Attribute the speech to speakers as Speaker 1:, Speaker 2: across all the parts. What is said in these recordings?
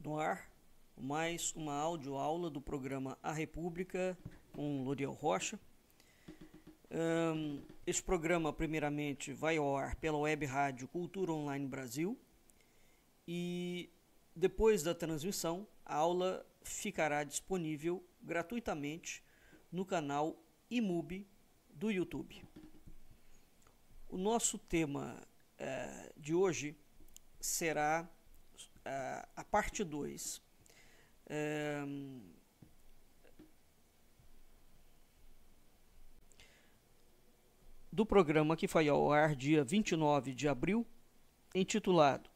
Speaker 1: No ar, mais uma audioaula do programa A República com Loriel Rocha. Este programa, primeiramente, vai ao ar pela Web Rádio Cultura Online Brasil e depois da transmissão, a aula ficará disponível gratuitamente no canal IMUB do YouTube. O nosso tema de hoje será a parte 2. Do programa que foi ao ar dia 29 de abril, intitulado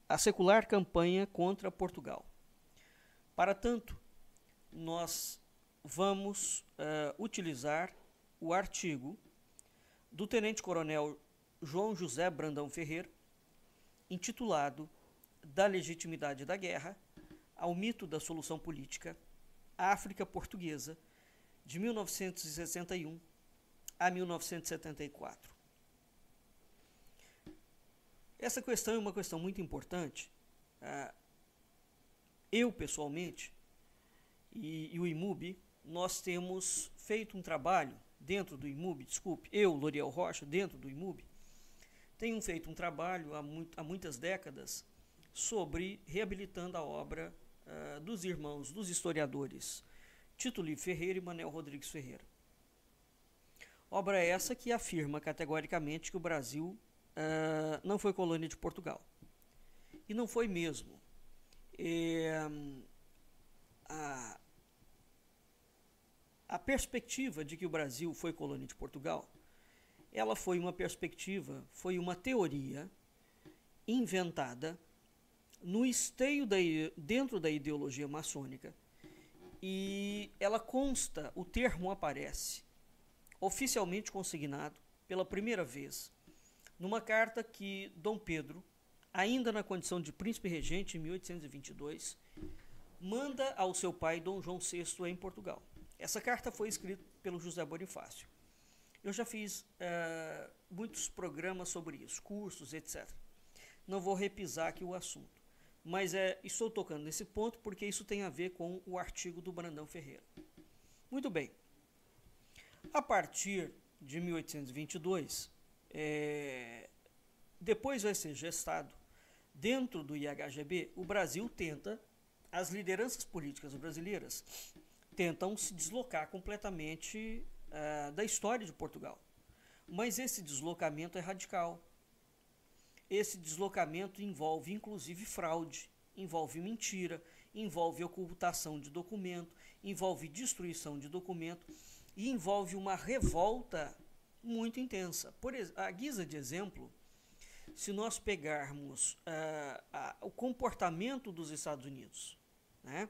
Speaker 1: A Secular Campanha contra Portugal. Para tanto, nós vamos utilizar o artigo do Tenente-Coronel João José Brandão Ferreira, intitulado Da Legitimidade da Guerra ao Mito da Solução Política, África Portuguesa, de 1961 a 1974. Essa questão é uma questão muito importante. Eu, pessoalmente, e o IMUB, nós temos feito um trabalho dentro do IMUB, eu, Loriel Rocha, dentro do IMUB, tenho feito um trabalho há muitas décadas sobre reabilitando a obra dos irmãos, dos historiadores Tito Livio Ferreira e Manuel Rodrigues Ferreira. Obra essa que afirma categoricamente que o Brasil não foi colônia de Portugal. E não foi mesmo. A perspectiva de que o Brasil foi colônia de Portugal, ela foi uma perspectiva, foi uma teoria inventada no esteio dentro da ideologia maçônica, e ela consta, o termo aparece oficialmente consignado pela primeira vez numa carta que Dom Pedro, ainda na condição de príncipe regente em 1822, manda ao seu pai Dom João VI em Portugal. Essa carta foi escrita pelo José Bonifácio. Eu já fiz muitos programas sobre isso, cursos, etc. Não vou repisar aqui o assunto, mas estou tocando nesse ponto porque isso tem a ver com o artigo do Brandão Ferreira. Muito bem. A partir de 1822, depois vai ser gestado, dentro do IHGB, o Brasil tenta, as lideranças políticas brasileiras tentam se deslocar completamente da história de Portugal. Mas esse deslocamento é radical. Esse deslocamento envolve, inclusive, fraude, envolve mentira, envolve ocultação de documento, envolve destruição de documento e envolve uma revolta muito intensa. À guisa de exemplo, se nós pegarmos o comportamento dos Estados Unidos, né,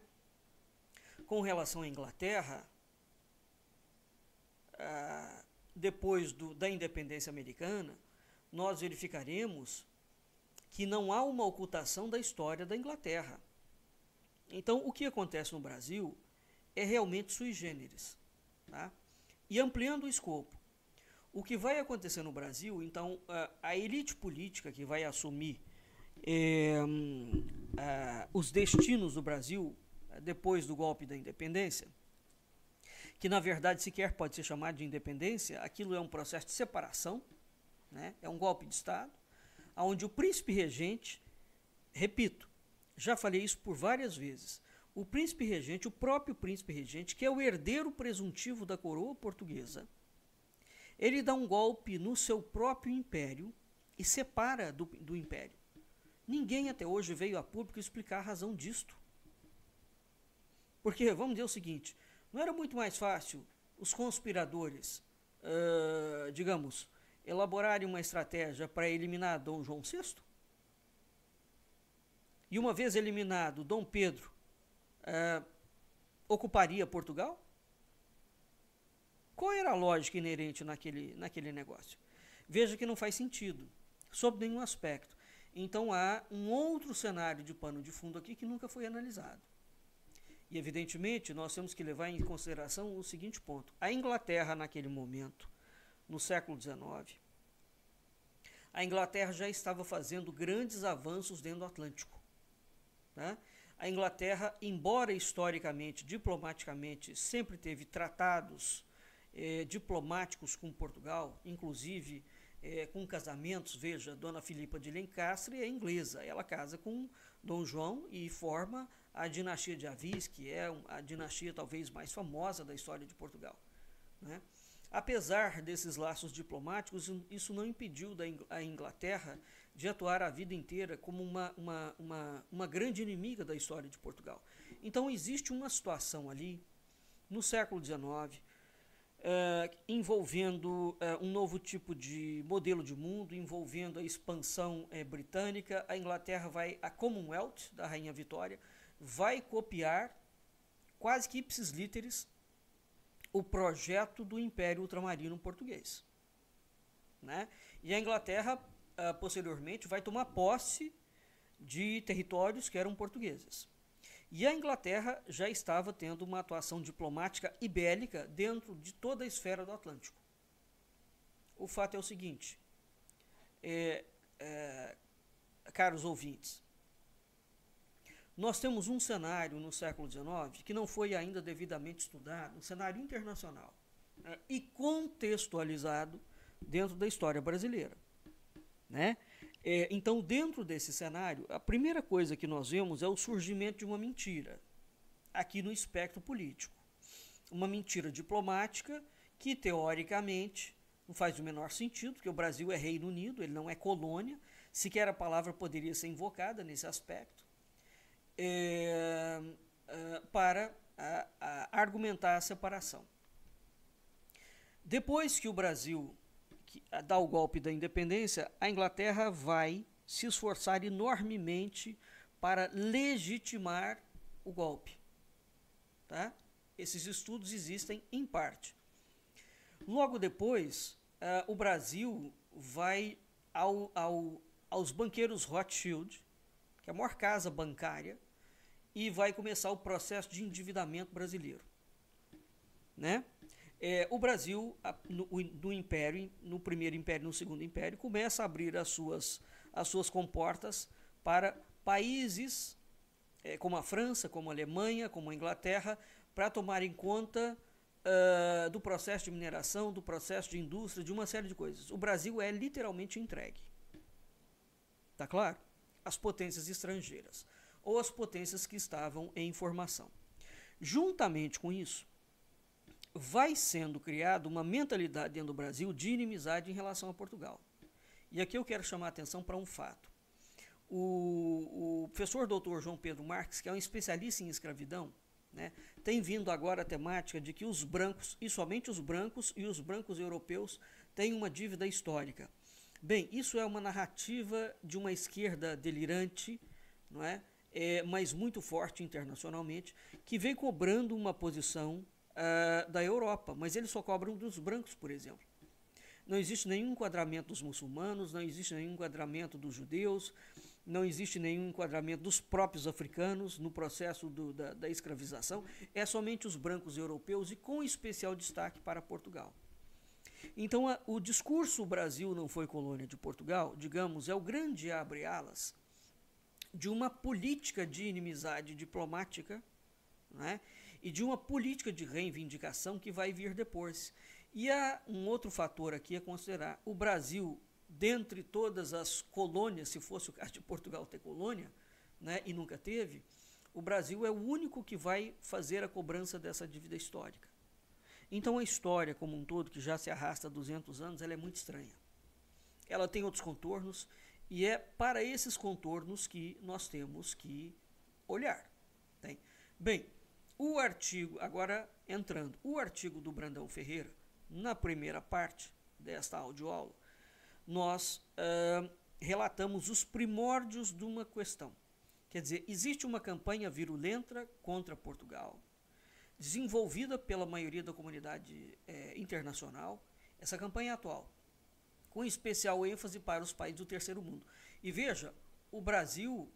Speaker 1: com relação à Inglaterra, depois da independência americana, nós verificaremos que não há uma ocultação da história da Inglaterra. Então, o que acontece no Brasil é realmente sui generis. Tá? E ampliando o escopo, o que vai acontecer no Brasil, então, a elite política que vai assumir os destinos do Brasil depois do golpe da independência, que na verdade sequer pode ser chamado de independência, aquilo é um processo de separação, né? É um golpe de Estado, onde o príncipe regente, repito, já falei isso por várias vezes, o príncipe regente, o próprio príncipe regente, que é o herdeiro presuntivo da coroa portuguesa, ele dá um golpe no seu próprio império e separa do império. Ninguém até hoje veio a público explicar a razão disto. Porque, vamos dizer o seguinte, não era muito mais fácil os conspiradores, digamos, elaborarem uma estratégia para eliminar Dom João VI? E uma vez eliminado, Dom Pedro ocuparia Portugal? Qual era a lógica inerente naquele negócio? Veja que não faz sentido, sob nenhum aspecto. Então há um outro cenário de pano de fundo aqui que nunca foi analisado. E, evidentemente, nós temos que levar em consideração o seguinte ponto. A Inglaterra, naquele momento, no século XIX, a Inglaterra já estava fazendo grandes avanços dentro do Atlântico. Tá? A Inglaterra, embora historicamente, diplomaticamente, sempre teve tratados diplomáticos com Portugal, inclusive com casamentos, veja, Dona Filipa de Lencastre é inglesa, ela casa com Dom João e forma a dinastia de Avis, que é a dinastia talvez mais famosa da história de Portugal, né? Apesar desses laços diplomáticos, isso não impediu a Inglaterra de atuar a vida inteira como uma grande inimiga da história de Portugal. Então existe uma situação ali, no século XIX, envolvendo um novo tipo de modelo de mundo, envolvendo a expansão britânica. A Inglaterra a Commonwealth, da Rainha Vitória, vai copiar, quase que ipsis literis, o projeto do Império Ultramarino Português, né? E a Inglaterra, posteriormente, vai tomar posse de territórios que eram portugueses. E a Inglaterra já estava tendo uma atuação diplomática e bélica dentro de toda a esfera do Atlântico. O fato é o seguinte, caros ouvintes, nós temos um cenário no século XIX que não foi ainda devidamente estudado, um cenário internacional, e contextualizado dentro da história brasileira, né? Então, dentro desse cenário, a primeira coisa que nós vemos é o surgimento de uma mentira, aqui no espectro político. Uma mentira diplomática que, teoricamente, não faz o menor sentido, porque o Brasil é Reino Unido, ele não é colônia, sequer a palavra poderia ser invocada nesse aspecto, para argumentar a separação. Depois que o Brasil dá o golpe da independência, a Inglaterra vai se esforçar enormemente para legitimar o golpe, tá? Esses estudos existem em parte. Logo depois, o Brasil vai aos banqueiros Rothschild, que é a maior casa bancária, e vai começar o processo de endividamento brasileiro, né? O Brasil, no Império, no primeiro Império e no segundo Império, começa a abrir as suas comportas para países como a França, como a Alemanha, como a Inglaterra, para tomarem conta do processo de mineração, do processo de indústria, de uma série de coisas. O Brasil é literalmente entregue. Tá claro? As potências estrangeiras, ou as potências que estavam em formação. Juntamente com isso, vai sendo criada uma mentalidade dentro do Brasil de inimizade em relação a Portugal. E aqui eu quero chamar a atenção para um fato. O professor Dr. João Pedro Marques, que é um especialista em escravidão, né, tem vindo agora a temática de que os brancos, e somente os brancos e os brancos europeus, têm uma dívida histórica. Bem, isso é uma narrativa de uma esquerda delirante, não é? Mas muito forte internacionalmente, que vem cobrando uma posição da Europa, mas eles só cobram dos brancos, por exemplo. Não existe nenhum enquadramento dos muçulmanos, não existe nenhum enquadramento dos judeus, não existe nenhum enquadramento dos próprios africanos no processo da escravização, é somente os brancos europeus e com especial destaque para Portugal. Então, o discurso "o Brasil não foi colônia de Portugal", digamos, é o grande abre-alas de uma política de inimizade diplomática, né, e de uma política de reivindicação que vai vir depois. E há um outro fator aqui a considerar. O Brasil, dentre todas as colônias, se fosse o caso de Portugal ter colônia, né, e nunca teve, o Brasil é o único que vai fazer a cobrança dessa dívida histórica. Então a história como um todo, que já se arrasta há 200 anos, ela é muito estranha. Ela tem outros contornos, e é para esses contornos que nós temos que olhar. Tem? Bem, o artigo, agora entrando, o artigo do Brandão Ferreira, na primeira parte desta audioaula, nós relatamos os primórdios de uma questão. Quer dizer, existe uma campanha virulenta contra Portugal, desenvolvida pela maioria da comunidade internacional, essa campanha atual, com especial ênfase para os países do terceiro mundo. E veja, o Brasil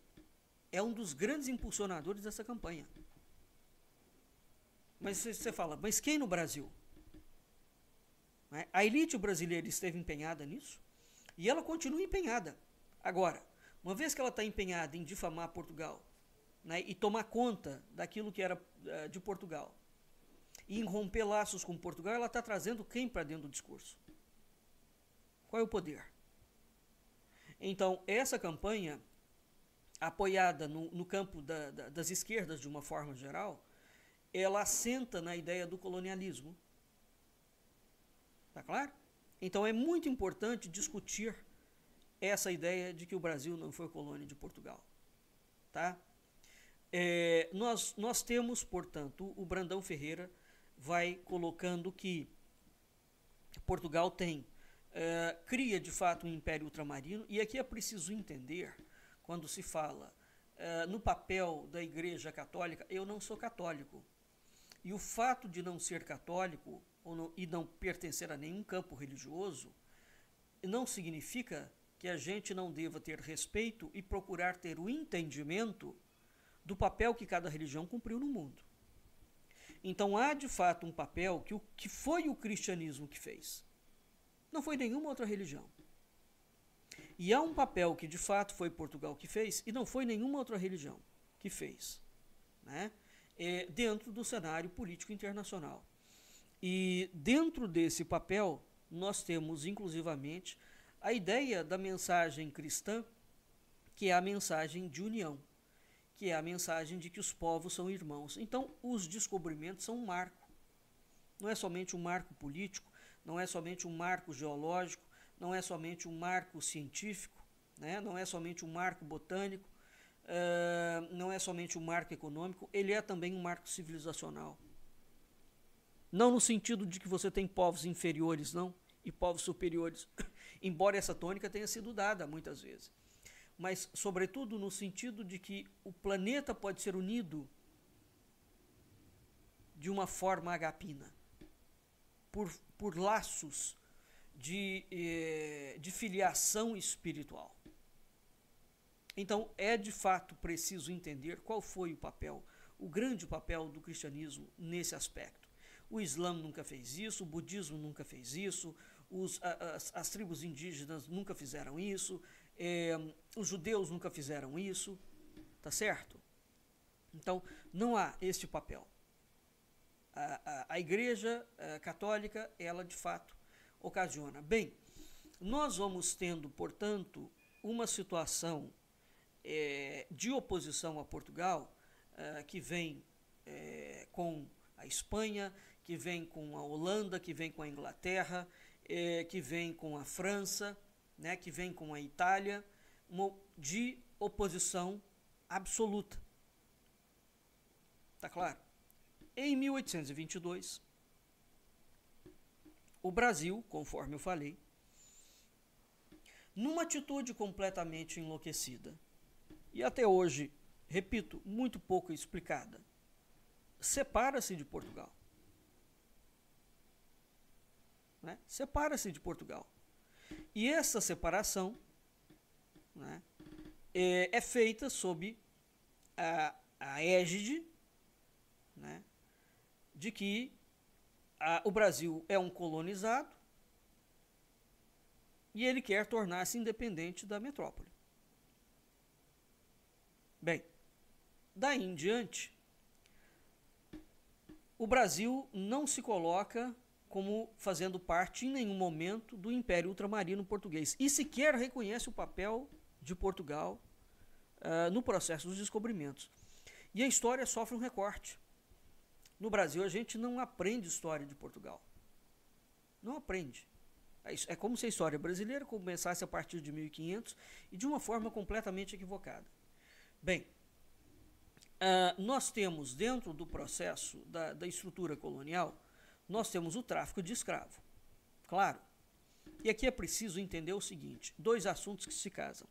Speaker 1: é um dos grandes impulsionadores dessa campanha. Mas você fala, mas quem no Brasil? A elite brasileira esteve empenhada nisso e ela continua empenhada. Agora, uma vez que ela está empenhada em difamar Portugal, né, e tomar conta daquilo que era de Portugal. E em romper laços com Portugal, ela está trazendo quem para dentro do discurso? Qual é o poder? Então, essa campanha, apoiada no campo das esquerdas de uma forma geral, ela assenta na ideia do colonialismo. Tá claro? Então, é muito importante discutir essa ideia de que o Brasil não foi colônia de Portugal. Tá? Nós temos, portanto, o Brandão Ferreira vai colocando que Portugal cria de fato um império ultramarino, e aqui é preciso entender, quando se fala no papel da Igreja Católica, eu não sou católico, e o fato de não ser católico e não pertencer a nenhum campo religioso não significa que a gente não deva ter respeito e procurar ter o entendimento do papel que cada religião cumpriu no mundo. Então há de fato um papel que foi o cristianismo que fez. Não foi nenhuma outra religião. E há um papel que de fato foi Portugal que fez e não foi nenhuma outra religião que fez, né? Dentro do cenário político internacional. E dentro desse papel nós temos inclusivamente a ideia da mensagem cristã, que é a mensagem de união, que é a mensagem de que os povos são irmãos. Então, os descobrimentos são um marco. Não é somente um marco político, não é somente um marco geológico, não é somente um marco científico, né? Não é somente um marco botânico, não é somente um marco econômico, ele é também um marco civilizacional. Não no sentido de que você tem povos inferiores, não, e povos superiores, embora essa tônica tenha sido dada muitas vezes, mas sobretudo no sentido de que o planeta pode ser unido de uma forma agapina, por laços de filiação espiritual. Então, é de fato preciso entender qual foi o grande papel do cristianismo nesse aspecto. O Islã nunca fez isso, o budismo nunca fez isso, as tribos indígenas nunca fizeram isso, os judeus nunca fizeram isso, tá certo? Então, não há este papel. A Igreja Católica, ela de fato ocasiona. Bem, nós vamos tendo, portanto, uma situação de oposição a Portugal, que vem com a Espanha, que vem com a Holanda, que vem com a Inglaterra, que vem com a França, né, que vem com a Itália, de oposição absoluta. Tá claro? Em 1822, o Brasil, conforme eu falei, numa atitude completamente enlouquecida, e até hoje, repito, muito pouco explicada, separa-se de Portugal. Né? Separa-se de Portugal. E essa separação, né, é feita sob a égide, né, de que o Brasil é um colonizado e ele quer tornar-se independente da metrópole. Bem, daí em diante, o Brasil não se coloca como fazendo parte em nenhum momento do Império Ultramarino Português e sequer reconhece o papel de Portugal no processo dos descobrimentos. E a história sofre um recorte. No Brasil, a gente não aprende história de Portugal. Não aprende. É como se a história brasileira começasse a partir de 1500 e de uma forma completamente equivocada. Bem, nós temos dentro do processo da estrutura colonial, nós temos o tráfico de escravo. Claro. E aqui é preciso entender o seguinte, dois assuntos que se casam.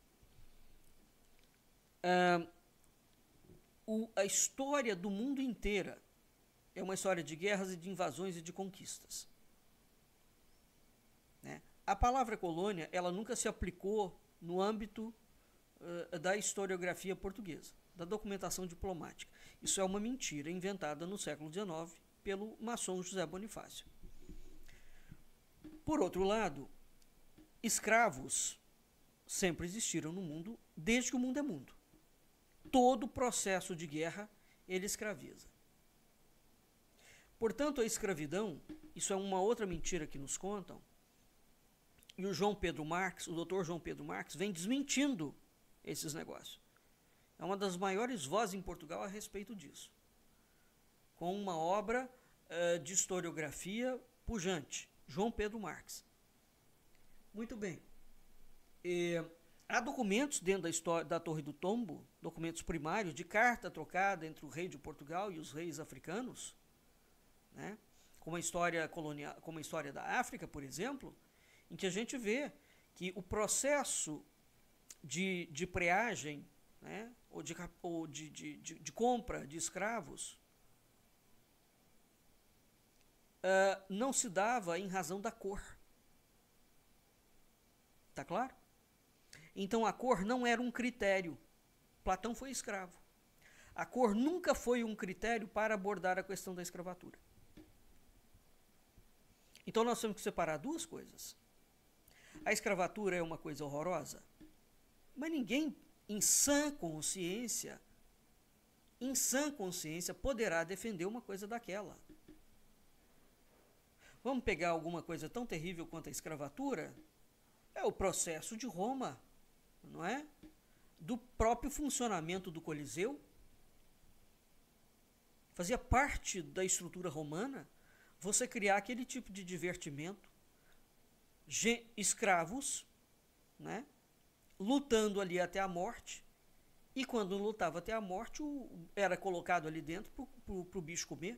Speaker 1: A história do mundo inteira é uma história de guerras e de invasões e de conquistas. Né? A palavra colônia, ela nunca se aplicou no âmbito da historiografia portuguesa, da documentação diplomática. Isso é uma mentira inventada no século XIX pelo maçom José Bonifácio. Por outro lado, escravos sempre existiram no mundo desde que o mundo é mundo. todo processo de guerra ele escraviza. Portanto, a escravidão, isso é uma outra mentira que nos contam, e o João Pedro Marques, o doutor João Pedro Marques, vem desmentindo esses negócios. É uma das maiores vozes em Portugal a respeito disso, com uma obra de historiografia pujante, João Pedro Marques. Muito bem. Há documentos dentro da história da Torre do Tombo, documentos primários, de carta trocada entre o rei de Portugal e os reis africanos, né? Como a história colonial, como a história da África, por exemplo, em que a gente vê que o processo de preagem, né, ou de compra de escravos não se dava em razão da cor. Tá claro? Então a cor não era um critério. Platão foi escravo. A cor nunca foi um critério para abordar a questão da escravatura. Então nós temos que separar duas coisas. A escravatura é uma coisa horrorosa, mas ninguém em sã consciência poderá defender uma coisa daquela. Vamos pegar alguma coisa tão terrível quanto a escravatura? É o processo de Roma, não é? Do próprio funcionamento do Coliseu. Fazia parte da estrutura romana você criar aquele tipo de divertimento. Escravos, né, lutando ali até a morte, e quando lutava até a morte, era colocado ali dentro para o bicho comer.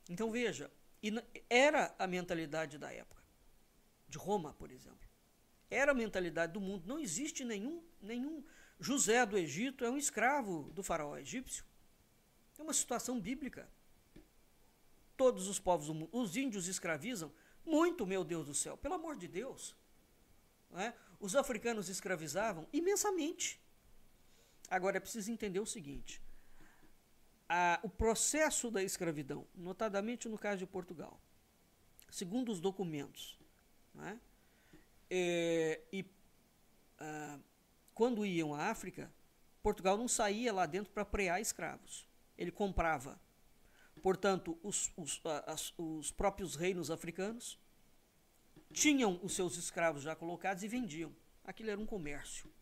Speaker 1: Então veja, era a mentalidade da época, de Roma, por exemplo. Era a mentalidade do mundo. Não existe nenhum José do Egito é um escravo do faraó egípcio. É uma situação bíblica. Todos os povos do mundo, os índios escravizam muito, meu Deus do céu, pelo amor de Deus. Não é? Os africanos escravizavam imensamente. Agora é preciso entender o seguinte: o processo da escravidão, notadamente no caso de Portugal, segundo os documentos, não é? Quando iam à África, Portugal não saía lá dentro para prear escravos. Ele comprava. Portanto, os próprios reinos africanos tinham os seus escravos já colocados e vendiam. Aquilo era um comércio.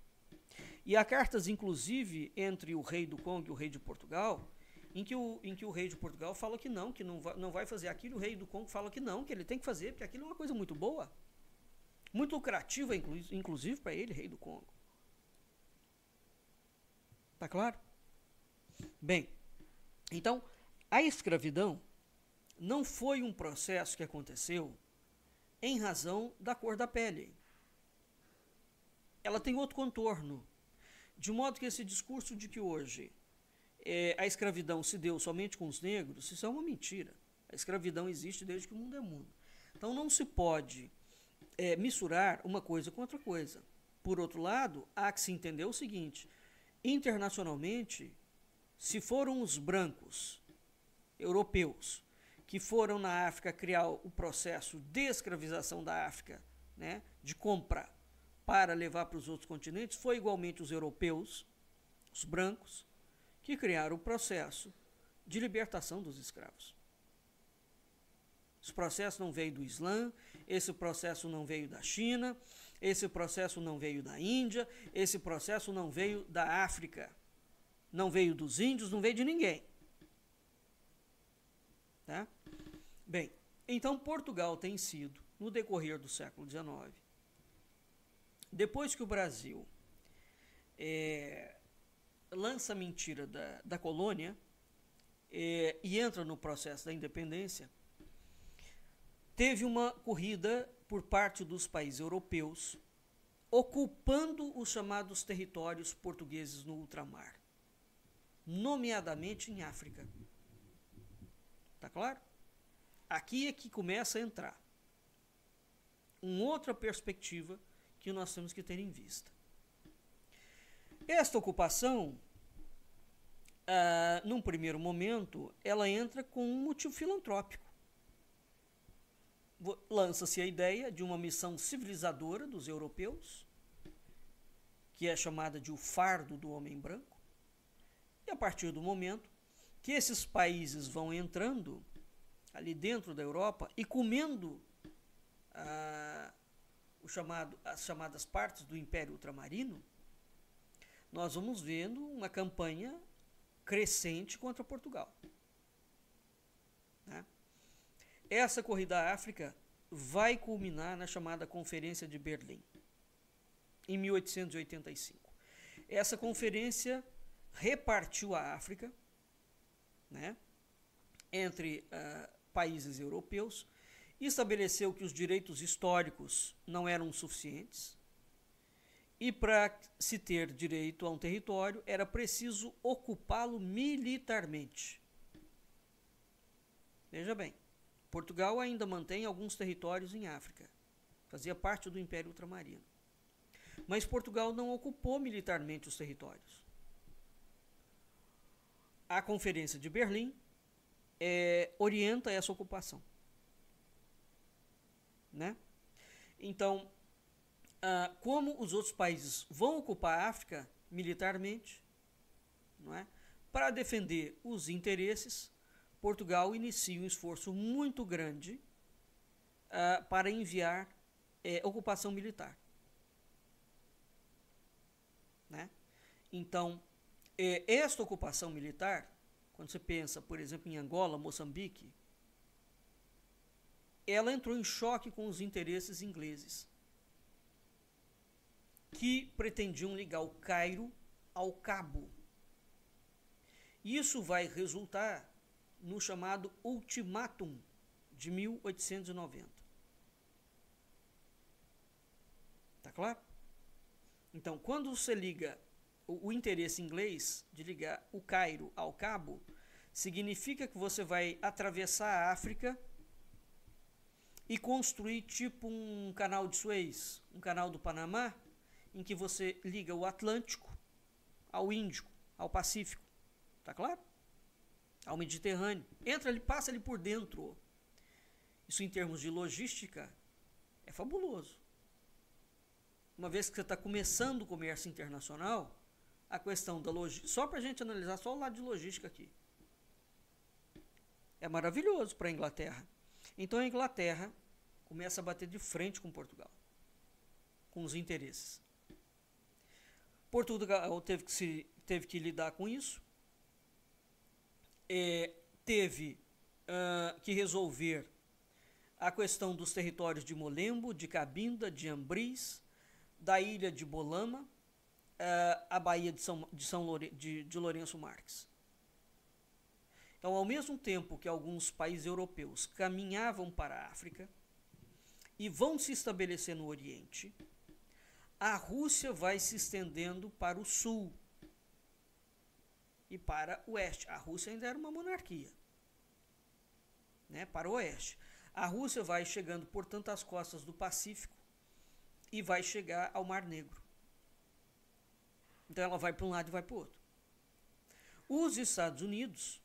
Speaker 1: E há cartas, inclusive, entre o rei do Congo e o rei de Portugal, em que o rei de Portugal fala que não vai fazer aquilo, o rei do Congo fala que ele tem que fazer, porque aquilo é uma coisa muito boa, muito lucrativa, inclusive para ele, rei do Congo. Tá claro? Bem, então, a escravidão não foi um processo que aconteceu em razão da cor da pele. Ela tem outro contorno, de modo que esse discurso de que hoje a escravidão se deu somente com os negros, isso é uma mentira. A escravidão existe desde que o mundo é mundo. Então não se pode misturar uma coisa com outra coisa. Por outro lado, há que se entender o seguinte: internacionalmente, se foram os brancos europeus que foram na África criar o processo de escravização da África, né, de compra para levar para os outros continentes, foi igualmente os europeus, os brancos, que criaram o processo de libertação dos escravos. Esse processo não veio do Islã, esse processo não veio da China, esse processo não veio da Índia, esse processo não veio da África, não veio dos índios, não veio de ninguém. Tá? Bem, então Portugal tem sido, no decorrer do século XIX, depois que o Brasil lança a mentira da colônia e entra no processo da independência, teve uma corrida por parte dos países europeus ocupando os chamados territórios portugueses no ultramar, nomeadamente em África. Tá claro? Aqui é que começa a entrar uma outra perspectiva que nós temos que ter em vista. Esta ocupação, num primeiro momento, ela entra com um motivo filantrópico. Lança-se a ideia de uma missão civilizadora dos europeus, que é chamada de o fardo do homem branco, e a partir do momento que esses países vão entrando ali dentro da Europa e comendo as chamadas partes do Império Ultramarino, nós vamos vendo uma campanha crescente contra Portugal. Né? Essa corrida à África vai culminar na chamada Conferência de Berlim, em 1885. Essa conferência repartiu a África, né, entre países europeus, estabeleceu que os direitos históricos não eram suficientes e para se ter direito a um território era preciso ocupá-lo militarmente. Veja bem, Portugal ainda mantém alguns territórios em África, fazia parte do Império Ultramarino. Mas Portugal não ocupou militarmente os territórios. A Conferência de Berlim orienta essa ocupação. Né? Então, como os outros países vão ocupar a África militarmente, não é? Para defender os interesses, Portugal inicia um esforço muito grande para enviar ocupação militar. Né? Então, esta ocupação militar, quando você pensa, por exemplo, em Angola, Moçambique, ela entrou em choque com os interesses ingleses, que pretendiam ligar o Cairo ao Cabo. Isso vai resultar no chamado Ultimátum de 1890. Tá claro? Então, quando você liga o interesse inglês de ligar o Cairo ao Cabo, significa que você vai atravessar a África e construir tipo um canal de Suez, um canal do Panamá, em que você liga o Atlântico ao Índico, ao Pacífico. Tá claro? Ao Mediterrâneo. Entra ali, passa ali por dentro. Isso em termos de logística é fabuloso. Uma vez que você está começando o comércio internacional, a questão da logística, só para a gente analisar só o lado de logística aqui, é maravilhoso para a Inglaterra. Então a Inglaterra começa a bater de frente com Portugal, com os interesses. Portugal teve que lidar com isso, teve que resolver a questão dos territórios de Molembo, de Cabinda, de Ambris, da ilha de Bolama, a Baía de Lourenço Marques. Então, ao mesmo tempo que alguns países europeus caminhavam para a África e vão se estabelecer no Oriente, a Rússia vai se estendendo para o sul e para o oeste. A Rússia ainda era uma monarquia, né? Para o oeste. A Rússia vai chegando, portanto, às costas do Pacífico e vai chegar ao Mar Negro. Então ela vai para um lado e vai para o outro. Os Estados Unidos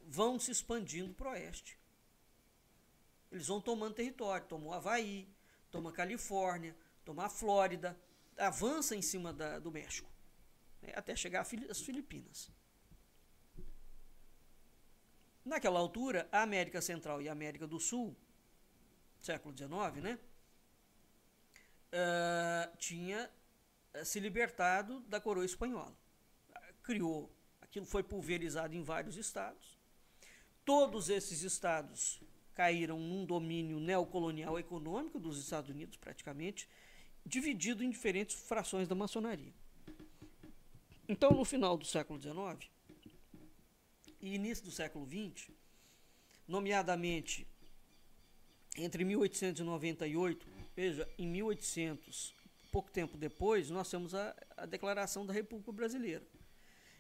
Speaker 1: vão se expandindo para o oeste. Eles vão tomando território, tomam o Havaí, tomam a Califórnia, tomam a Flórida, avança em cima do México, né, até chegar às Filipinas. Naquela altura, a América Central e a América do Sul, século XIX, né, tinha se libertado da coroa espanhola. Criou, aquilo foi pulverizado em vários estados. Todos esses estados caíram num domínio neocolonial econômico dos Estados Unidos, praticamente, dividido em diferentes frações da maçonaria. Então, no final do século XIX e início do século XX, nomeadamente entre 1898, veja, em 1800, pouco tempo depois, nós temos a Declaração da República Brasileira.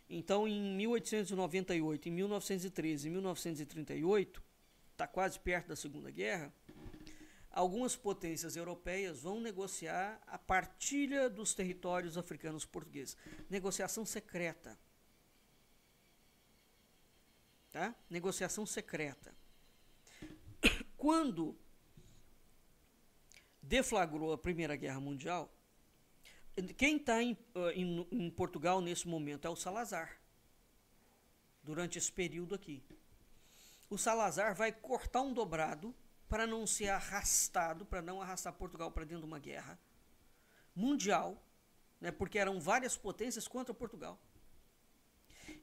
Speaker 1: Então, em 1898, em 1913 e 1938, está quase perto da Segunda Guerra, algumas potências europeias vão negociar a partilha dos territórios africanos portugueses. Negociação secreta. Tá? Negociação secreta. Quando deflagrou a Primeira Guerra Mundial, Quem está em Portugal nesse momento é o Salazar, durante esse período aqui. O Salazar vai cortar um dobrado para não ser arrastado, para não arrastar Portugal para dentro de uma guerra mundial, né, porque eram várias potências contra Portugal.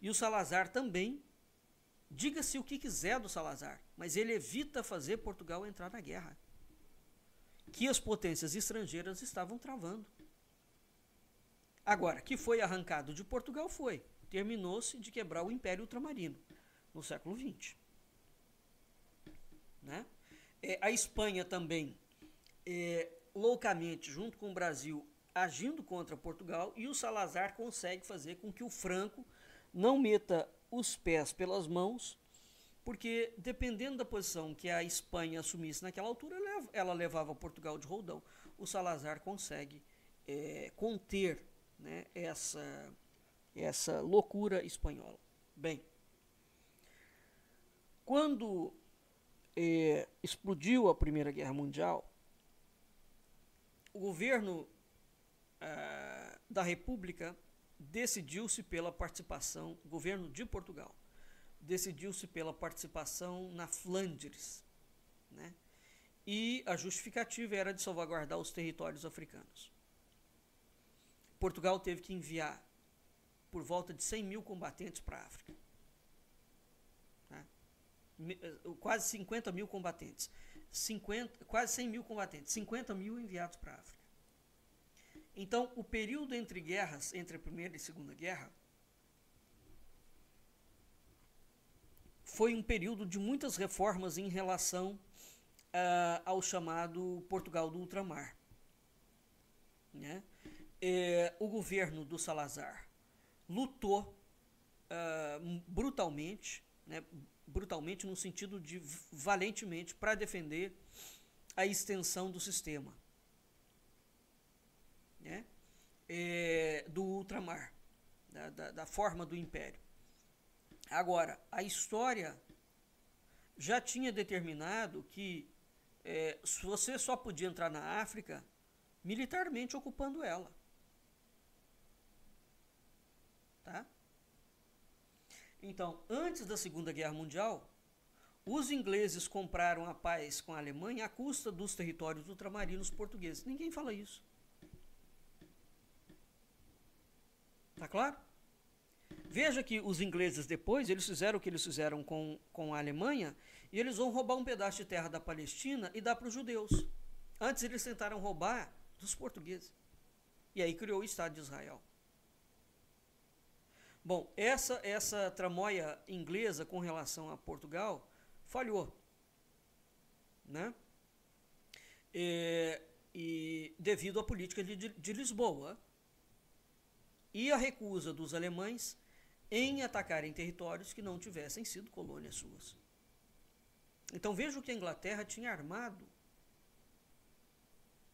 Speaker 1: E o Salazar também, diga-se o que quiser do Salazar, mas ele evita fazer Portugal entrar na guerra, que as potências estrangeiras estavam travando. Agora, que foi arrancado de Portugal foi. Terminou-se de quebrar o Império Ultramarino no século XX. Né? A Espanha também, loucamente, junto com o Brasil, agindo contra Portugal, e o Salazar consegue fazer com que o Franco não meta os pés pelas mãos, porque dependendo da posição que a Espanha assumisse naquela altura, ela levava Portugal de roldão. O Salazar consegue conter, né, essa loucura espanhola. Bem, quando explodiu a Primeira Guerra Mundial, o governo da República decidiu-se pela participação, o governo de Portugal, decidiu-se pela participação na Flandres, né? E a justificativa era de salvaguardar os territórios africanos. Portugal teve que enviar por volta de 100 mil combatentes para a África. Tá? Quase 50 mil combatentes. Quase 100 mil combatentes. 50 mil enviados para a África. Então, o período entre guerras, entre a Primeira e a Segunda Guerra, foi um período de muitas reformas em relação ao chamado Portugal do Ultramar. Né? O governo do Salazar lutou brutalmente, né? Brutalmente no sentido de valentemente, para defender a extensão do sistema, né? Do ultramar, da forma do império. Agora, a história já tinha determinado que você só podia entrar na África militarmente ocupando ela. Tá? Então, antes da Segunda Guerra Mundial, os ingleses compraram a paz com a Alemanha à custa dos territórios ultramarinos portugueses. Ninguém fala isso. Tá claro? Veja que os ingleses depois, eles fizeram o que eles fizeram com a Alemanha, e eles vão roubar um pedaço de terra da Palestina e dar para os judeus. Antes eles tentaram roubar dos portugueses. E aí criou o Estado de Israel. Bom, essa tramóia inglesa com relação a Portugal falhou, né? E devido à política de Lisboa e a recusa dos alemães em atacarem territórios que não tivessem sido colônias suas. Então veja o que a Inglaterra tinha armado,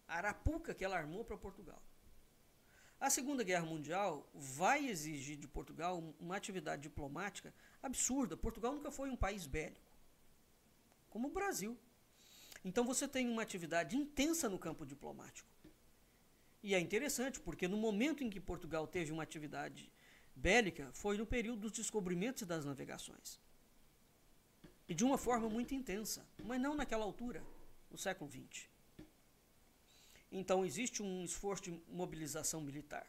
Speaker 1: a arapuca que ela armou para Portugal. A Segunda Guerra Mundial vai exigir de Portugal uma atividade diplomática absurda. Portugal nunca foi um país bélico, como o Brasil. Então você tem uma atividade intensa no campo diplomático. E é interessante, porque no momento em que Portugal teve uma atividade bélica, foi no período dos descobrimentos e das navegações. E de uma forma muito intensa, mas não naquela altura, no século XX. Então, existe um esforço de mobilização militar.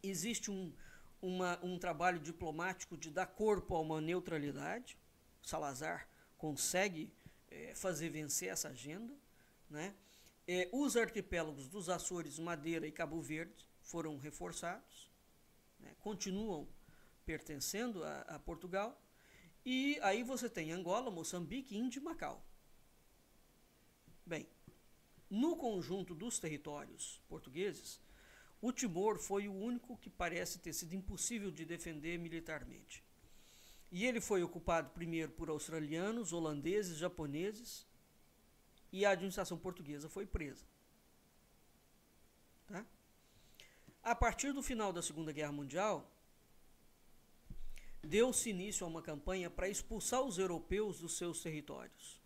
Speaker 1: Existe um trabalho diplomático de dar corpo a uma neutralidade. Salazar consegue fazer vencer essa agenda. Né? Os arquipélagos dos Açores, Madeira e Cabo Verde foram reforçados, né? Continuam pertencendo a Portugal. E aí você tem Angola, Moçambique, Índia e Macau. Bem, no conjunto dos territórios portugueses, o Timor foi o único que parece ter sido impossível de defender militarmente. E ele foi ocupado primeiro por australianos, holandeses, japoneses, e a administração portuguesa foi presa. Tá? A partir do final da Segunda Guerra Mundial, deu-se início a uma campanha para expulsar os europeus dos seus territórios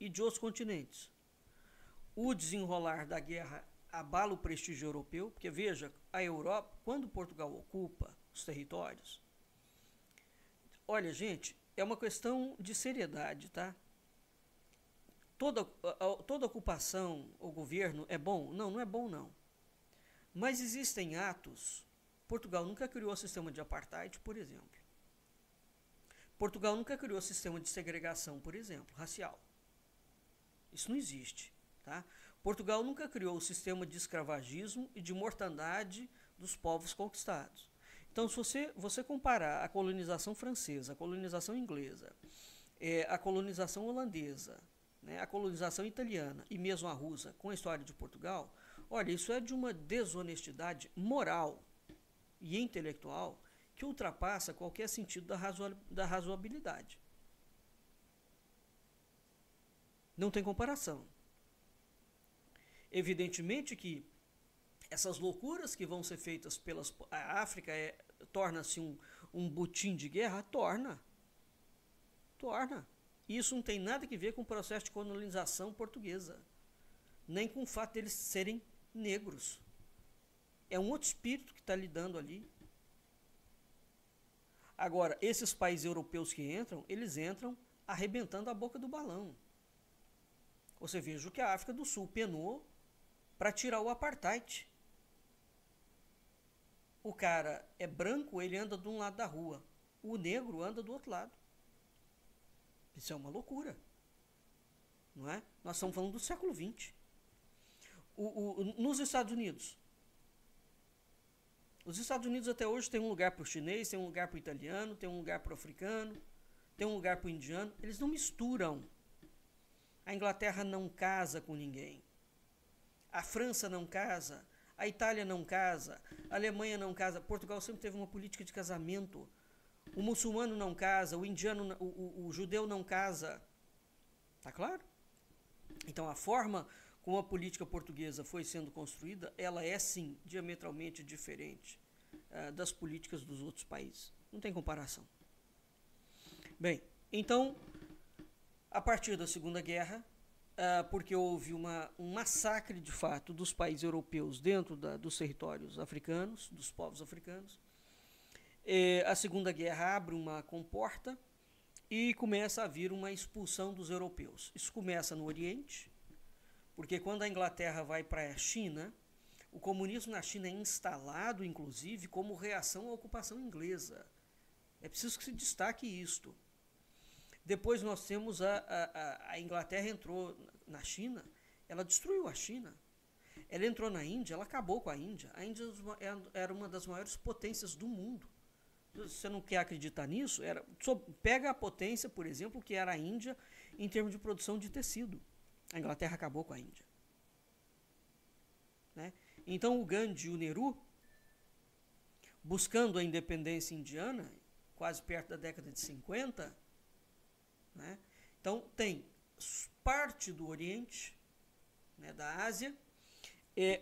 Speaker 1: e de outros continentes. O desenrolar da guerra abala o prestígio europeu, porque veja, a Europa, quando Portugal ocupa os territórios, olha, gente, é uma questão de seriedade, tá? Toda ocupação ou governo é bom? Não, não é bom não. Mas existem atos. Portugal nunca criou sistema de apartheid, por exemplo. Portugal nunca criou sistema de segregação, por exemplo, racial. Isso não existe, tá? Portugal nunca criou o sistema de escravagismo e de mortandade dos povos conquistados. Então, se você comparar a colonização francesa, a colonização inglesa, a colonização holandesa, né, a colonização italiana e mesmo a russa com a história de Portugal, olha, isso é de uma desonestidade moral e intelectual que ultrapassa qualquer sentido da razoabilidade. Não tem comparação. Evidentemente que essas loucuras que vão ser feitas a África torna-se um butim de guerra? Torna. Isso não tem nada a ver com o processo de colonização portuguesa, nem com o fato deles serem negros. É um outro espírito que está lidando ali. Agora, esses países europeus que entram, eles entram arrebentando a boca do balão. Você veja o que a África do Sul penou para tirar o apartheid. O cara é branco, ele anda de um lado da rua. O negro anda do outro lado. Isso é uma loucura. Não é? Nós estamos falando do século XX. Nos Estados Unidos. Os Estados Unidos até hoje tem um lugar para o chinês, tem um lugar para o italiano, tem um lugar para o africano, tem um lugar para o indiano. Eles não misturam. A Inglaterra não casa com ninguém. A França não casa. A Itália não casa. A Alemanha não casa. Portugal sempre teve uma política de casamento. O muçulmano não casa. O indiano, o judeu não casa. Tá claro? Então a forma como a política portuguesa foi sendo construída, ela é sim diametralmente diferente das políticas dos outros países. Não tem comparação. Bem, então, a partir da Segunda Guerra, porque houve um massacre de fato dos países europeus dentro dos territórios africanos, dos povos africanos, a Segunda Guerra abre uma comporta e começa a vir uma expulsão dos europeus. Isso começa no Oriente, porque quando a Inglaterra vai para a China, o comunismo na China é instalado, inclusive, como reação à ocupação inglesa. É preciso que se destaque isto. Depois nós temos a Inglaterra entrou na China, ela destruiu a China. Ela entrou na Índia, ela acabou com a Índia. A Índia era uma das maiores potências do mundo. Se você não quer acreditar nisso, pega a potência, por exemplo, que era a Índia em termos de produção de tecido. A Inglaterra acabou com a Índia. Né? Então o Gandhi e o Nehru, buscando a independência indiana, quase perto da década de 50, né? Então tem parte do Oriente, né, da Ásia,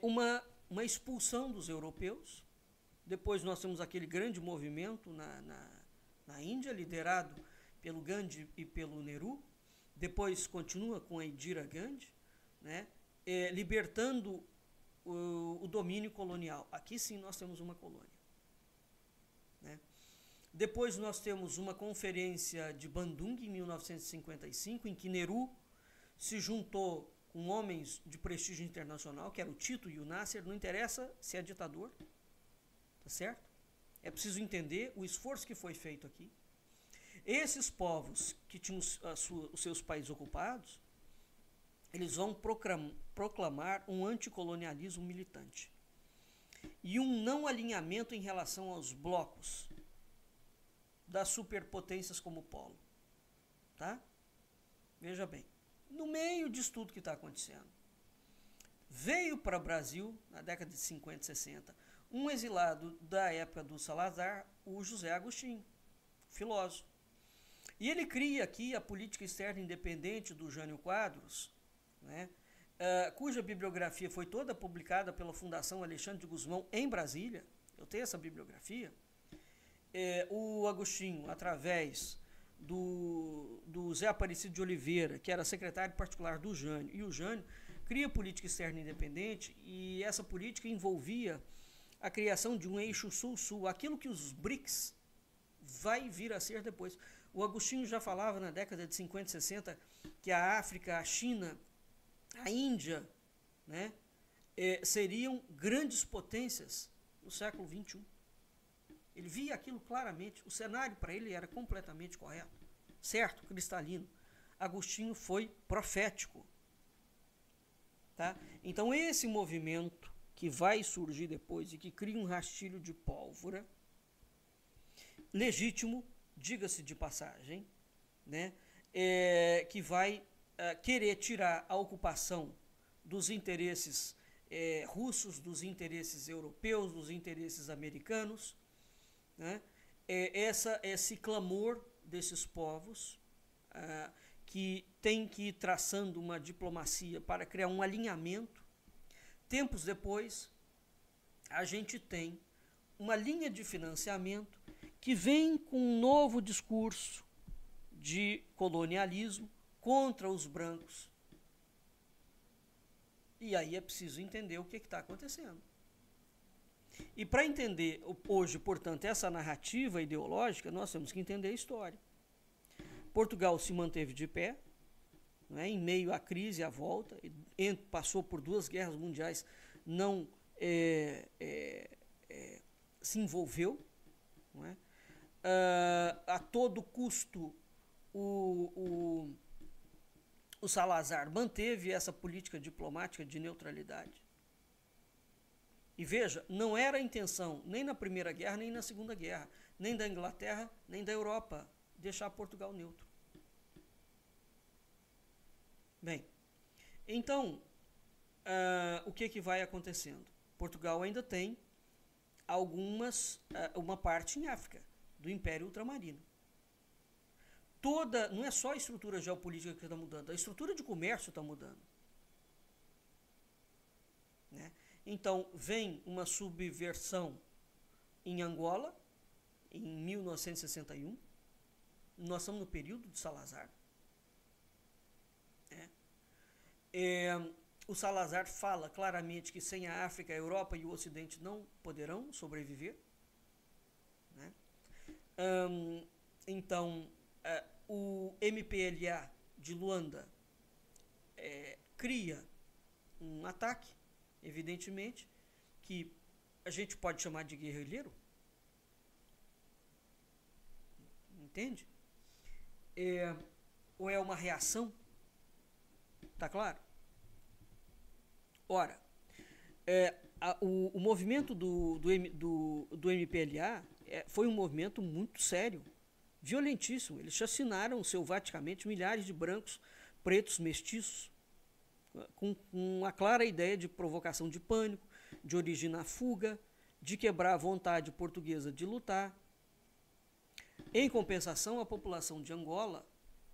Speaker 1: uma expulsão dos europeus. Depois nós temos aquele grande movimento na Índia, liderado pelo Gandhi e pelo Nehru. Depois continua com a Indira Gandhi, né, libertando o domínio colonial. Aqui sim nós temos uma colônia. Né? Depois nós temos uma conferência de Bandung, em 1955, em que Nehru se juntou com homens de prestígio internacional, que eram o Tito e o Nasser. Não interessa se é ditador, tá certo? É preciso entender o esforço que foi feito aqui. Esses povos que tinham os seus países ocupados, eles vão proclamar um anticolonialismo militante e um não alinhamento em relação aos blocos das superpotências como polo. Tá? Veja bem, no meio disso tudo que está acontecendo, veio para o Brasil, na década de 50 e 60, um exilado da época do Salazar, o José Agostinho, filósofo. E ele cria aqui a política externa independente do Jânio Quadros, né, cuja bibliografia foi toda publicada pela Fundação Alexandre de Gusmão em Brasília. Eu tenho essa bibliografia. O Agostinho, através do Zé Aparecido de Oliveira, que era secretário particular do Jânio, e o Jânio cria política externa independente, e essa política envolvia a criação de um eixo sul-sul, aquilo que os BRICS vai vir a ser depois. O Agostinho já falava na década de 50 e 60 que a África, a China, a Índia, né, seriam grandes potências no século XXI. Ele via aquilo claramente, o cenário para ele era completamente correto, certo, cristalino. Agostinho foi profético. Tá? Então esse movimento que vai surgir depois e que cria um rastilho de pólvora, legítimo, diga-se de passagem, né, que vai querer tirar a ocupação dos interesses russos, dos interesses europeus, dos interesses americanos, né, esse clamor desses povos que tem que ir traçando uma diplomacia para criar um alinhamento. Tempos depois, a gente tem uma linha de financiamento que vem com um novo discurso de colonialismo contra os brancos. E aí é preciso entender o que está acontecendo. E para entender hoje, portanto, essa narrativa ideológica, nós temos que entender a história. Portugal se manteve de pé, né, em meio à crise, à volta, passou por 2 guerras mundiais, não se envolveu, não é? A todo custo o Salazar manteve essa política diplomática de neutralidade. E veja, não era a intenção, nem na Primeira Guerra, nem na Segunda Guerra, nem da Inglaterra, nem da Europa, deixar Portugal neutro. Bem, então, o que vai acontecendo? Portugal ainda tem uma parte em África, do Império Ultramarino. Não é só a estrutura geopolítica que está mudando, a estrutura de comércio está mudando. Né? Então, vem uma subversão em Angola, em 1961, nós estamos no período de Salazar. O Salazar fala claramente que sem a África, a Europa e o Ocidente não poderão sobreviver. Né? Então, o MPLA de Luanda cria um ataque, evidentemente, que a gente pode chamar de guerrilheiro. Entende? Ou é uma reação? Tá claro? Ora, o movimento do MPLA foi um movimento muito sério, violentíssimo. Eles chacinaram selvaticamente milhares de brancos, pretos, mestiços, com uma clara ideia de provocação de pânico, de originar fuga, de quebrar a vontade portuguesa de lutar. Em compensação, a população de Angola,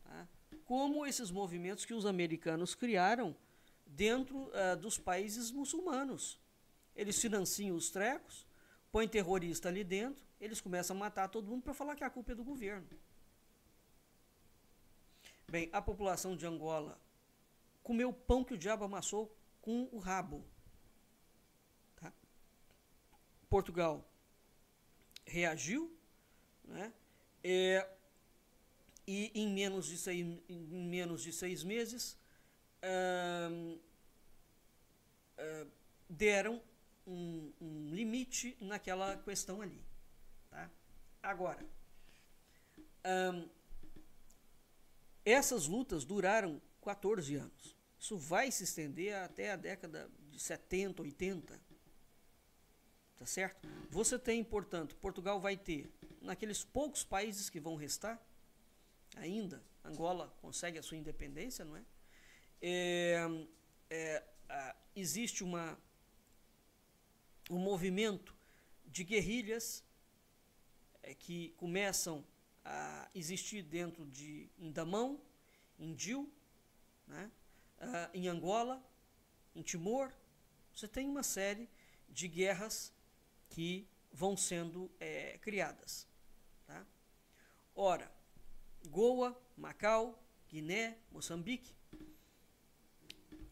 Speaker 1: tá, como esses movimentos que os americanos criaram dentro dos países muçulmanos. Eles financiam os trecos, põem terrorista ali dentro, eles começam a matar todo mundo para falar que a culpa é do governo. Bem, a população de Angola comeu o pão que o diabo amassou com o rabo. Tá? Portugal reagiu, né? E em menos de 6 meses deram um limite naquela questão ali. Tá? Agora, essas lutas duraram 14 anos. Isso vai se estender até a década de 70, 80. Tá certo? Você tem, portanto, Portugal vai ter, naqueles poucos países que vão restar, ainda, Angola consegue a sua independência, não é? Existe um movimento de guerrilhas que começam a existir dentro de Indamão, em Dil, né? Em Angola, em Timor. Você tem uma série de guerras que vão sendo criadas. Tá? Ora, Goa, Macau, Guiné, Moçambique,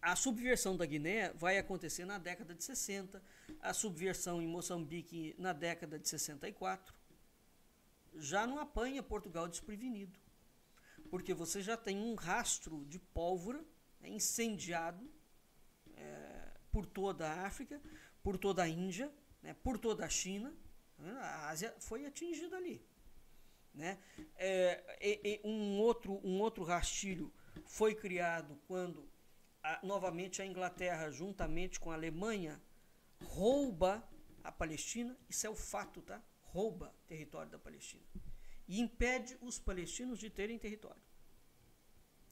Speaker 1: A subversão da Guiné vai acontecer na década de 60, a subversão em Moçambique na década de 64. Já não apanha Portugal desprevenido, porque você já tem um rastro de pólvora incendiado por toda a África, por toda a Índia, por toda a China. A Ásia foi atingida ali. Um outro rastilho foi criado quando novamente a Inglaterra, juntamente com a Alemanha, rouba a Palestina. Isso é o fato, tá? Rouba território da Palestina e impede os palestinos de terem território.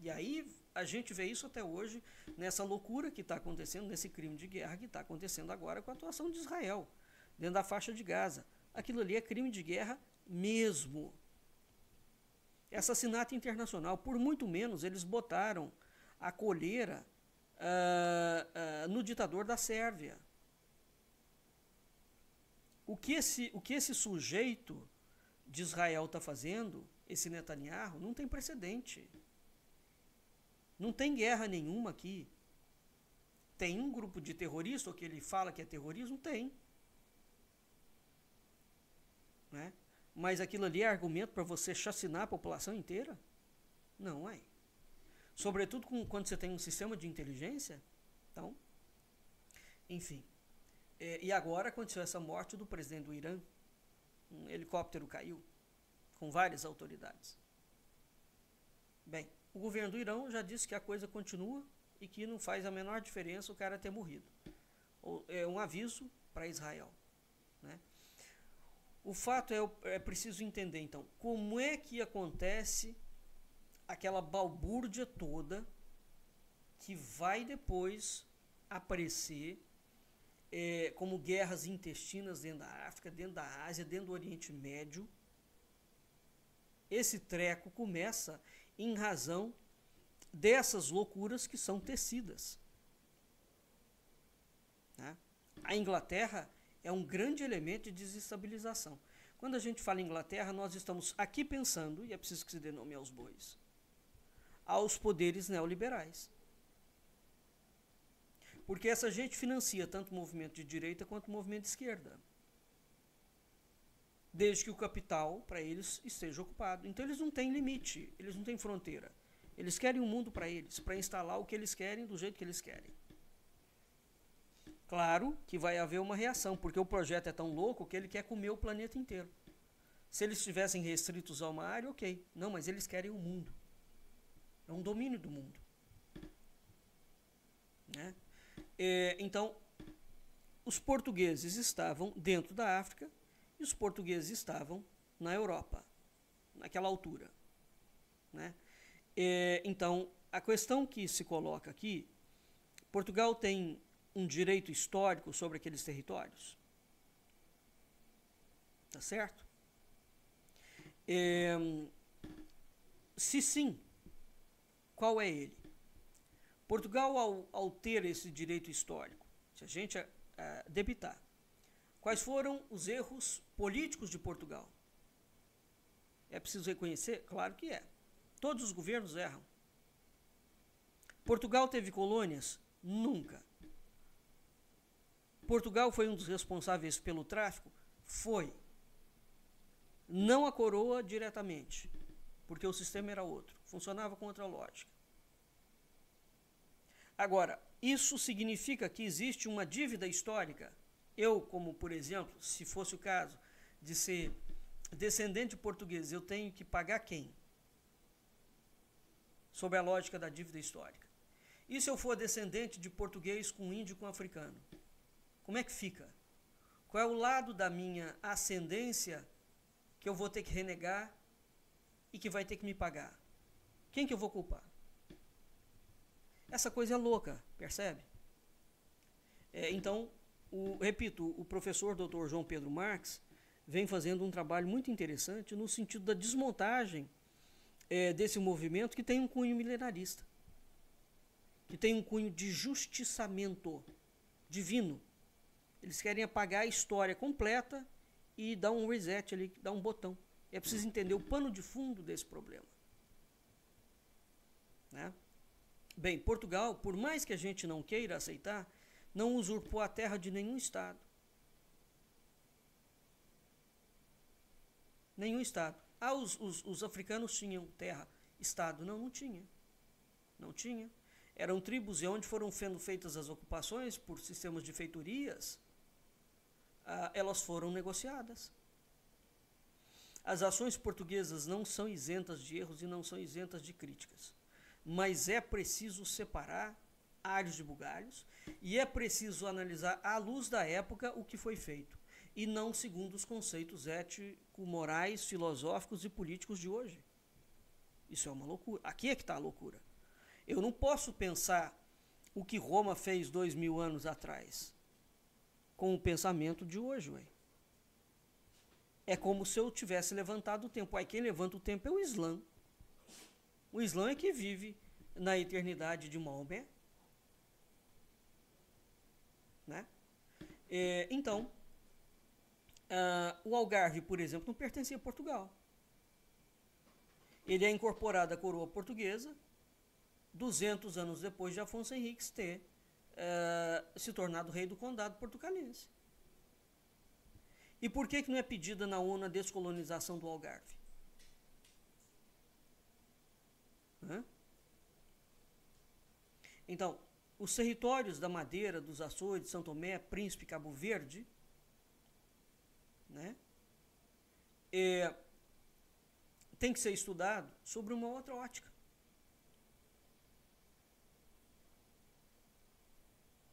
Speaker 1: E aí a gente vê isso até hoje nessa loucura que está acontecendo, nesse crime de guerra que está acontecendo agora com a atuação de Israel dentro da faixa de Gaza. Aquilo ali é crime de guerra mesmo. É assassinato internacional. Por muito menos eles botaram a coleira no ditador da Sérvia. O que esse sujeito de Israel está fazendo, esse Netanyahu, não tem precedente. Não tem guerra nenhuma aqui. Tem um grupo de terroristas, ou que ele fala que é terrorismo? Tem. Mas aquilo ali é argumento para você chacinar a população inteira? Não é. Sobretudo quando você tem um sistema de inteligência. Então, enfim. E agora aconteceu essa morte do presidente do Irã. Um helicóptero caiu com várias autoridades. Bem, o governo do Irã já disse que a coisa continua e que não faz a menor diferença o cara ter morrido. É um aviso para Israel. O fato é preciso entender, então, como é que acontece aquela balbúrdia toda que vai depois aparecer como guerras intestinas dentro da África, dentro da Ásia, dentro do Oriente Médio. Esse treco começa em razão dessas loucuras que são tecidas. A Inglaterra é um grande elemento de desestabilização. Quando a gente fala em Inglaterra, nós estamos aqui pensando, e é preciso que se dê nome aos bois, aos poderes neoliberais. Porque essa gente financia tanto o movimento de direita quanto o movimento de esquerda. Desde que o capital, para eles, esteja ocupado. Então eles não têm limite, eles não têm fronteira. Eles querem um mundo para eles, para instalar o que eles querem, do jeito que eles querem. Claro que vai haver uma reação, porque o projeto é tão louco que ele quer comer o planeta inteiro. Se eles estivessem restritos a uma área, ok. Não, mas eles querem o mundo. É um domínio do mundo. Então, os portugueses estavam dentro da África e os portugueses estavam na Europa, naquela altura. Então, a questão que se coloca aqui, Portugal tem um direito histórico sobre aqueles territórios? Tá certo? Se sim, qual é ele? Portugal, ao ter esse direito histórico, se a gente debitar, quais foram os erros políticos de Portugal? É preciso reconhecer? Claro que é. Todos os governos erram. Portugal teve colônias? Nunca. Portugal foi um dos responsáveis pelo tráfico? Foi. Não a coroa diretamente, porque o sistema era outro, funcionava com outra lógica. Agora, isso significa que existe uma dívida histórica? Eu, como por exemplo, se fosse o caso de ser descendente de portugueses, eu tenho que pagar quem? Sob a lógica da dívida histórica. E se eu for descendente de português com índio com africano? Como é que fica? Qual é o lado da minha ascendência que eu vou ter que renegar e que vai ter que me pagar? Quem que eu vou culpar? Essa coisa é louca, percebe? Então, repito, o professor Dr. João Pedro Marques vem fazendo um trabalho muito interessante no sentido da desmontagem desse movimento que tem um cunho milenarista, que tem um cunho de justiçamento divino. Eles querem apagar a história completa e dar um reset ali, dar um botão. É preciso entender o pano de fundo desse problema. Bem, Portugal, por mais que a gente não queira aceitar, não usurpou a terra de nenhum Estado. Nenhum Estado. Ah, os africanos tinham terra, Estado. Não, não tinha. Não tinha. Eram tribos, e onde foram sendo feitas as ocupações por sistemas de feitorias, elas foram negociadas. As ações portuguesas não são isentas de erros e não são isentas de críticas. Mas é preciso separar alhos de bugalhos e é preciso analisar à luz da época o que foi feito e não segundo os conceitos ético-morais, filosóficos e políticos de hoje. Isso é uma loucura. Aqui é que está a loucura. Eu não posso pensar o que Roma fez 2000 anos atrás com o pensamento de hoje, ué. É como se eu tivesse levantado o tempo. Aí quem levanta o tempo é o Islã. O Islã é que vive na eternidade de Maomé. Né? Então, o Algarve, por exemplo, não pertencia a Portugal. Ele é incorporado à coroa portuguesa 200 anos depois de Afonso Henriques ter se tornado rei do condado portucalense. E por que não é pedida na ONU a descolonização do Algarve? Então, os territórios da Madeira, dos Açores, de São Tomé, Príncipe, Cabo Verde, né, tem que ser estudado sobre uma outra ótica.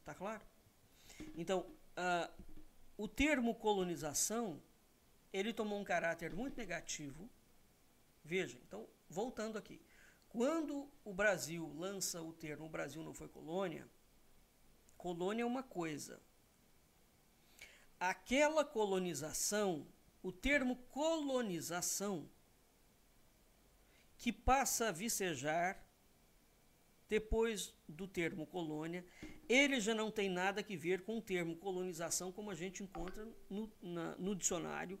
Speaker 1: Tá claro? Então, o termo colonização, ele tomou um caráter muito negativo. Veja, então, voltando aqui. Quando o Brasil lança o termo "o Brasil não foi colônia", colônia é uma coisa. Aquela colonização, o termo colonização, que passa a vicejar depois do termo colônia, ele já não tem nada a ver com o termo colonização como a gente encontra no dicionário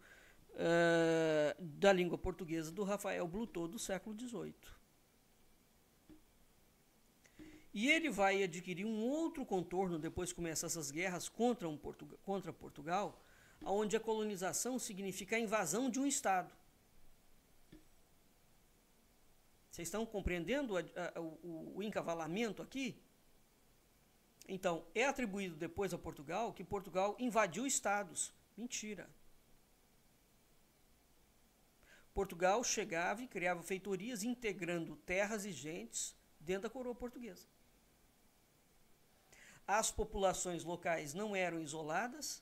Speaker 1: da língua portuguesa do Rafael Blutot do século XVIII. E ele vai adquirir um outro contorno depois que começam essas guerras contra Portugal, onde a colonização significa a invasão de um Estado. Vocês estão compreendendo o encavalamento aqui? Então, é atribuído depois a Portugal que Portugal invadiu estados. Mentira. Portugal chegava e criava feitorias integrando terras e gentes dentro da coroa portuguesa. As populações locais não eram isoladas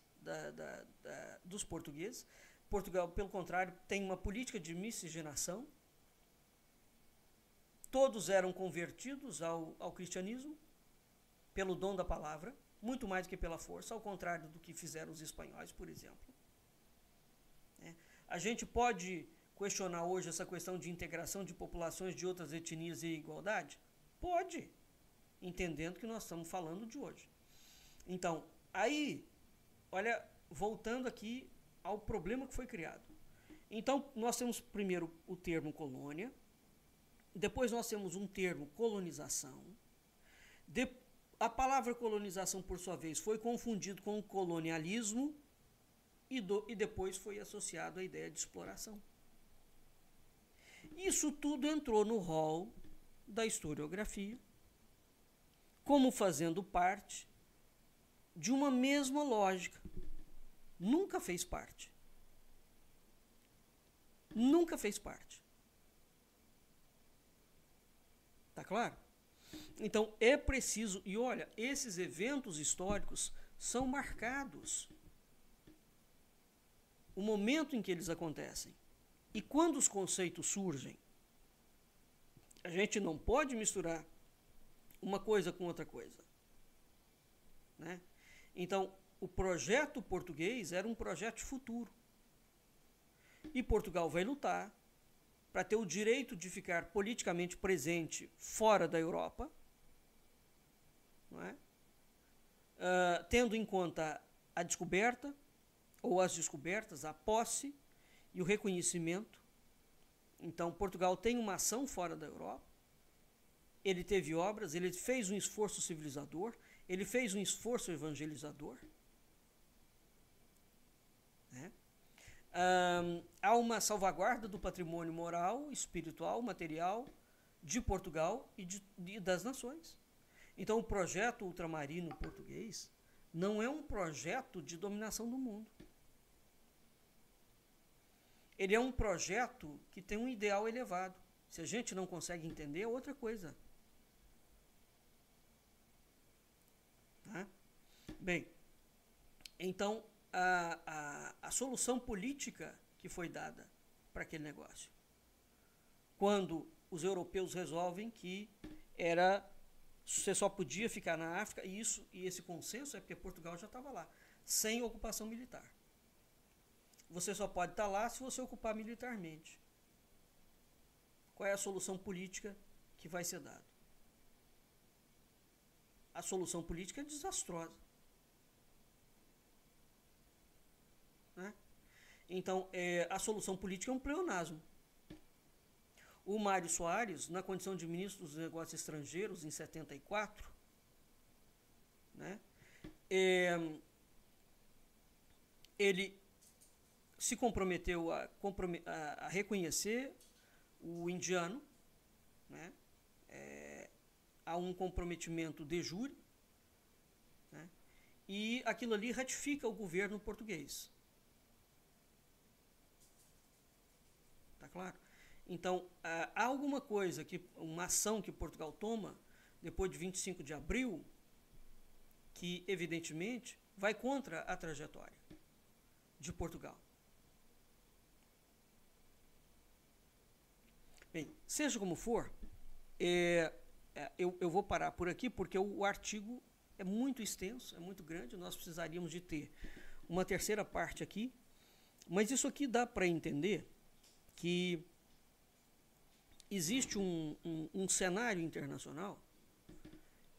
Speaker 1: dos portugueses. Portugal, pelo contrário, tem uma política de miscigenação. Todos eram convertidos ao cristianismo pelo dom da palavra, muito mais do que pela força, ao contrário do que fizeram os espanhóis, por exemplo. A gente pode questionar hoje essa questão de integração de populações de outras etnias e igualdade? Pode, entendendo que nós estamos falando de hoje. Então, aí, olha, voltando aqui ao problema que foi criado. Então, nós temos primeiro o termo colônia, depois nós temos um termo colonização. A palavra colonização, por sua vez, foi confundido com colonialismo e depois foi associado à ideia de exploração. Isso tudo entrou no rol da historiografia, como fazendo parte de uma mesma lógica. Nunca fez parte. Nunca fez parte. Tá claro? Então, é preciso... E olha, esses eventos históricos são marcados. O momento em que eles acontecem. E quando os conceitos surgem, a gente não pode misturar uma coisa com outra coisa. Né? Então, o projeto português era um projeto futuro. E Portugal vai lutar para ter o direito de ficar politicamente presente fora da Europa, não é? Tendo em conta a descoberta, ou as descobertas, a posse e o reconhecimento. Então, Portugal tem uma ação fora da Europa, ele teve obras, ele fez um esforço civilizador, ele fez um esforço evangelizador. Né? Há uma salvaguarda do patrimônio moral, espiritual, material de Portugal e das nações. Então, o projeto ultramarino português não é um projeto de dominação do mundo. Ele é um projeto que tem um ideal elevado. Se a gente não consegue entender, é outra coisa. Tá? Bem, então, a solução política que foi dada para aquele negócio, quando os europeus resolvem que você só podia ficar na África, e esse consenso é porque Portugal já estava lá, sem ocupação militar. Você só pode estar lá se você ocupar militarmente. Qual é a solução política que vai ser dada? A solução política é desastrosa. Né? Então, a solução política é um pleonasmo. O Mário Soares, na condição de ministro dos Negócios Estrangeiros, em 74, né, ele se comprometeu a reconhecer o indiano, né, a um comprometimento de jure, né, e aquilo ali ratifica o governo português. Tá claro? Então, há alguma coisa, uma ação que Portugal toma, depois de 25 de abril, que, evidentemente, vai contra a trajetória de Portugal. Bem, seja como for, eu vou parar por aqui, porque o artigo é muito extenso, é muito grande, nós precisaríamos de ter uma terceira parte aqui, mas isso aqui dá para entender que existe um cenário internacional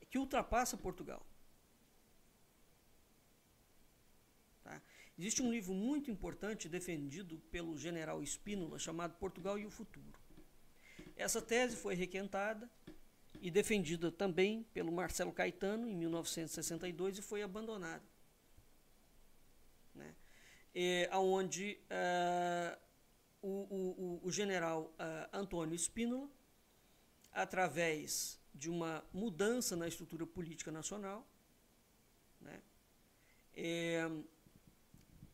Speaker 1: que ultrapassa Portugal. Tá? Existe um livro muito importante defendido pelo general Spínola, chamado Portugal e o Futuro. Essa tese foi requentada e defendida também pelo Marcelo Caetano, em 1962, e foi abandonada. Né? Onde o general Antônio Spínola, através de uma mudança na estrutura política nacional, né,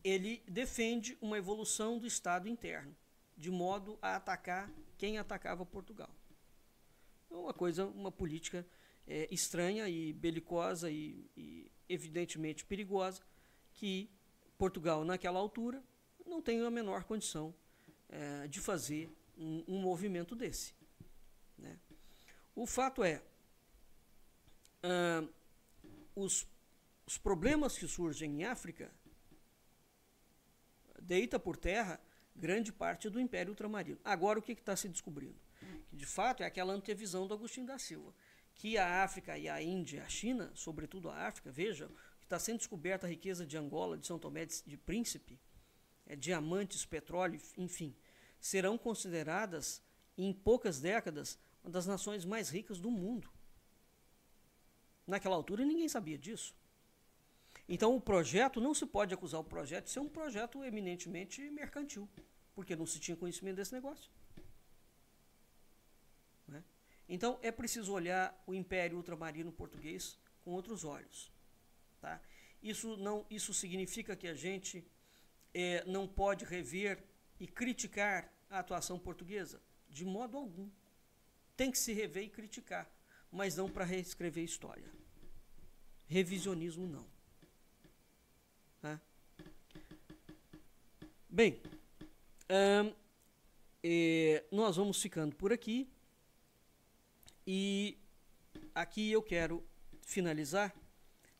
Speaker 1: ele defende uma evolução do Estado interno, de modo a atacar quem atacava Portugal. É uma política estranha e belicosa e evidentemente perigosa, que Portugal, naquela altura, não tem a menor condição de fazer um movimento desse. Né? O fato é, os problemas que surgem em África deita por terra grande parte do Império Ultramarino. Agora, o que está se descobrindo? Que, de fato, é aquela antevisão do Agostinho da Silva, que a África e a Índia, a China, sobretudo a África, veja, que está sendo descoberta a riqueza de Angola, de São Tomé de Príncipe, diamantes, petróleo, enfim, serão consideradas, em poucas décadas, uma das nações mais ricas do mundo. Naquela altura, ninguém sabia disso. Então, o projeto, não se pode acusar o projeto de ser um projeto eminentemente mercantil, porque não se tinha conhecimento desse negócio. Né? Então, é preciso olhar o Império Ultramarino Português com outros olhos. Tá? Isso significa que a gente não pode rever e criticar a atuação portuguesa? De modo algum. Tem que se rever e criticar, mas não para reescrever a história. Revisionismo não. Tá? Bem, nós vamos ficando por aqui, e aqui eu quero finalizar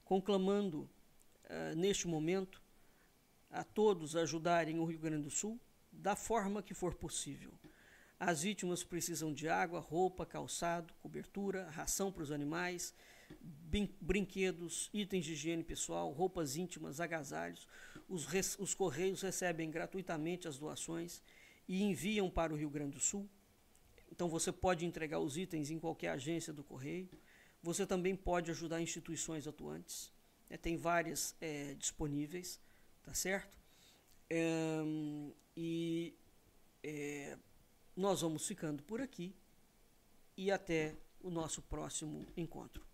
Speaker 1: conclamando, neste momento, a todos ajudarem o Rio Grande do Sul da forma que for possível. As vítimas precisam de água, roupa, calçado, cobertura, ração para os animais, brinquedos, itens de higiene pessoal, roupas íntimas, agasalhos. Os Correios recebem gratuitamente as doações e enviam para o Rio Grande do Sul. Então você pode entregar os itens em qualquer agência do Correio. Você também pode ajudar instituições atuantes. Tem várias disponíveis, tá certo? Nós vamos ficando por aqui e até o nosso próximo encontro.